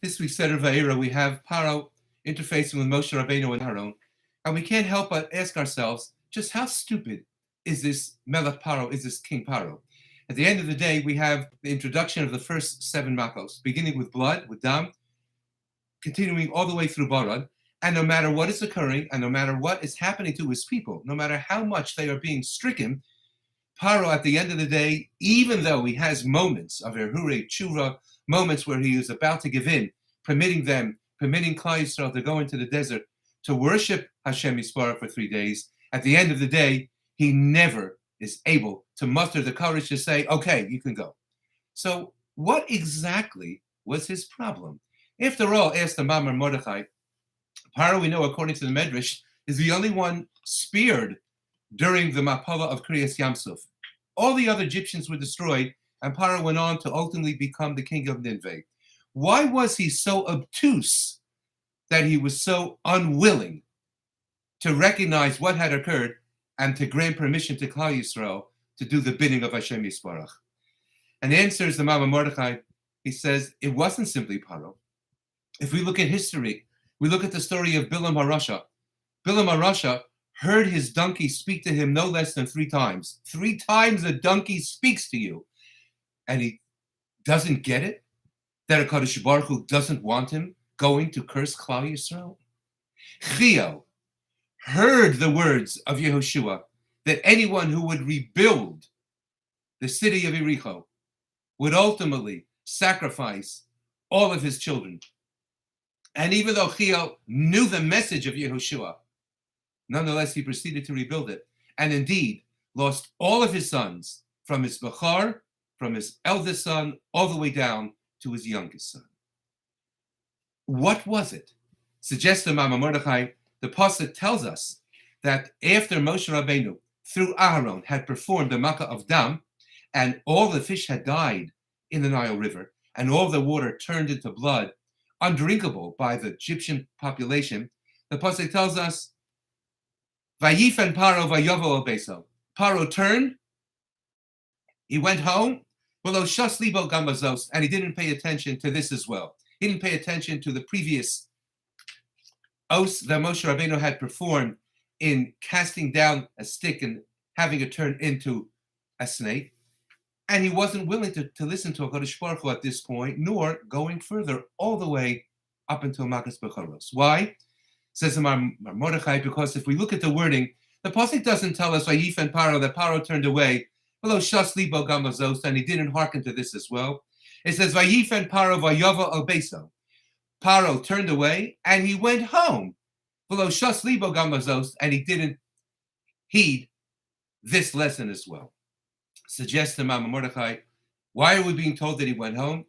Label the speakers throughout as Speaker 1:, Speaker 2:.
Speaker 1: This week's Seder VaEra, we have Paro interfacing with Moshe Rabbeinu and Aaron, and we can't help but ask ourselves, just how stupid is this Melech Paro, is this King Paro? At the end of the day, we have the introduction of the first 7 makos, beginning with blood, with dam, continuing all the way through Barad, and no matter what is occurring, and no matter what is happening to his people, no matter how much they are being stricken, Paro, at the end of the day, even though he has moments of Erhure Tshuva, moments where he is about to give in, permitting Klal Yisrael to go into the desert to worship Hashem Yisparach for 3 days, at the end of the day, he never is able to muster the courage to say, okay, you can go. So what exactly was his problem? After all, asked the Mamar Mordechai, Paro, we know, according to the Medrash, is the only one spared during the Mapala of Kriyas Yamsuf. All the other Egyptians were destroyed, and Paro went on to ultimately become the king of Nineveh. Why was he so obtuse that he was so unwilling to recognize what had occurred and to grant permission to Klal Yisrael to do the bidding of Hashem Yisparach? And the answer is the Mama Mordechai. He says it wasn't simply Paro. If we look at history, we look at the story of Bilam HaRasha. Bilam HaRasha heard his donkey speak to him no less than 3 times. 3 times a donkey speaks to you. And he doesn't get it? That HaKadosh Baruch Hu doesn't want him going to curse Klal Yisrael? Chio heard the words of Yehoshua that anyone who would rebuild the city of Yericho would ultimately sacrifice all of his children. And even though Chio knew the message of Yehoshua, nonetheless, he proceeded to rebuild it, and indeed lost all of his sons, from his Bechar, from his eldest son, all the way down to his youngest son. What was it? Suggests the Mama Mordechai, the Pasuk tells us that after Moshe Rabbeinu, through Aharon, had performed the Makkah of Dam, and all the fish had died in the Nile River, and all the water turned into blood, undrinkable by the Egyptian population, the Pasuk tells us, Vayifen Paro vayovo al beso. Paro turned, he went home, shas libo gamazos, and he didn't pay attention to this as well. He didn't pay attention to the previous oaths that Moshe Rabbeinu had performed in casting down a stick and having it turn into a snake. And he wasn't willing to listen to HaKadosh Baruch Hu at this point, nor going further all the way up until Makas Bechoros. Why? Says Mordechai, because if we look at the wording, the Pasuk doesn't tell us Vayifen Paro, that Paro turned away, shas libo gamazos, and he didn't hearken to this as well. It says Vayifen Paro vayava al beso. Paro turned away and he went home. Shas libo gamazos, and he didn't heed this lesson as well. Suggests to Mama Mordechai, why are we being told that he went home?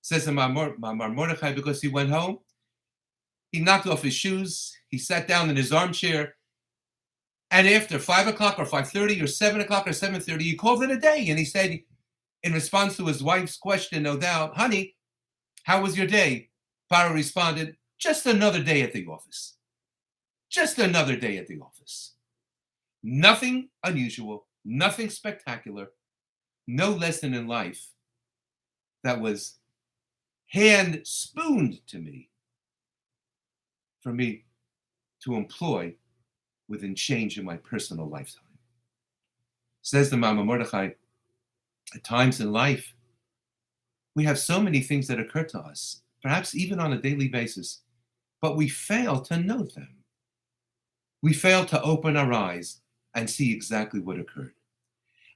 Speaker 1: Says to Mama Mordechai, because he went home, he knocked off his shoes, he sat down in his armchair, and after 5 o'clock or 5:30 or 7 o'clock or 7:30, he called it a day. And he said, in response to his wife's question, no doubt, honey, how was your day? Paro responded, just another day at the office. Just another day at the office. Nothing unusual, nothing spectacular, no lesson in life that was hand spooned to me for me to employ within change in my personal lifetime. Says the Mama Mordechai, at times in life, we have so many things that occur to us, perhaps even on a daily basis, but we fail to note them. We fail to open our eyes and see exactly what occurred.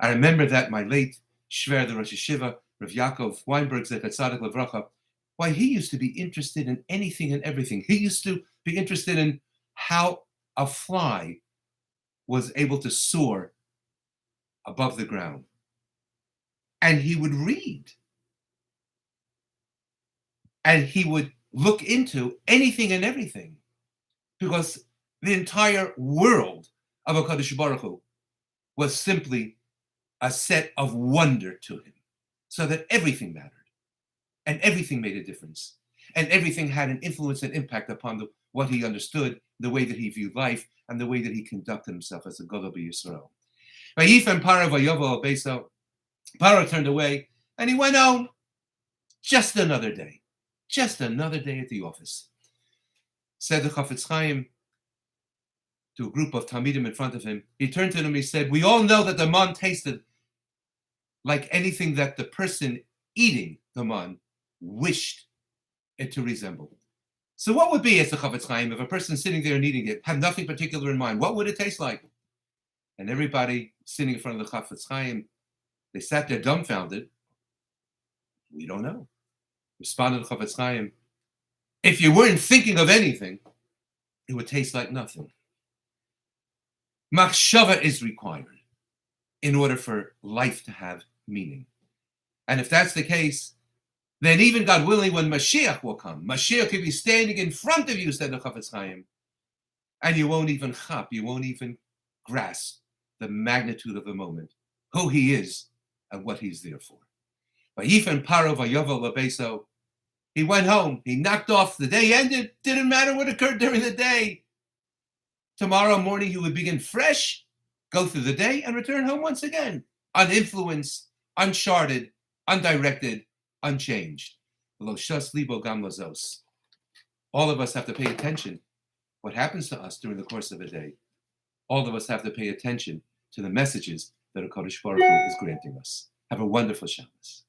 Speaker 1: I remember that my late Shver, the Rosh Yeshiva, Rav Yaakov Weinberg, Zechat Tzaddik Levracha, why he used to be interested in anything and everything. He used to be interested in how a fly was able to soar above the ground. And he would read. And he would look into anything and everything, because the entire world of HaKadosh Baruch Hu was simply a set of wonder to him, so that everything mattered, and everything made a difference, and everything had an influence and impact upon what he understood, the way that he viewed life, and the way that he conducted himself as a Gadol B'Yisrael. Vayifem Paro vayovo al beso. Paro turned away, and he went home. Just another day. Just another day at the office. Said the Chafetz Chaim to a group of Talmidim in front of him. He turned to them and he said, we all know that the man tasted like anything that the person eating the man wished it to resemble. So what would be, as the Chafetz Chaim, if a person sitting there and eating it had nothing particular in mind? What would it taste like? And everybody sitting in front of the Chafetz Chaim, they sat there dumbfounded. We don't know. Responded the Chafetz Chaim, if you weren't thinking of anything, it would taste like nothing. Machshava is required in order for life to have meaning. And if that's the case, then even, God willing, when Mashiach will come, Mashiach will be standing in front of you, said the Chafetz Chaim, and you won't even you won't even grasp the magnitude of the moment, who he is and what he's there for. Vayifan Paro vayovel labeso. He went home. He knocked off. The day ended. Didn't matter what occurred during the day. Tomorrow morning he would begin fresh, go through the day, and return home once again, uninfluenced, uncharted, undirected, unchanged. All of us have to pay attention what happens to us during the course of a day. All of us have to pay attention to the messages that HaKadosh Baruch Hu is granting us. Have a wonderful Shabbos.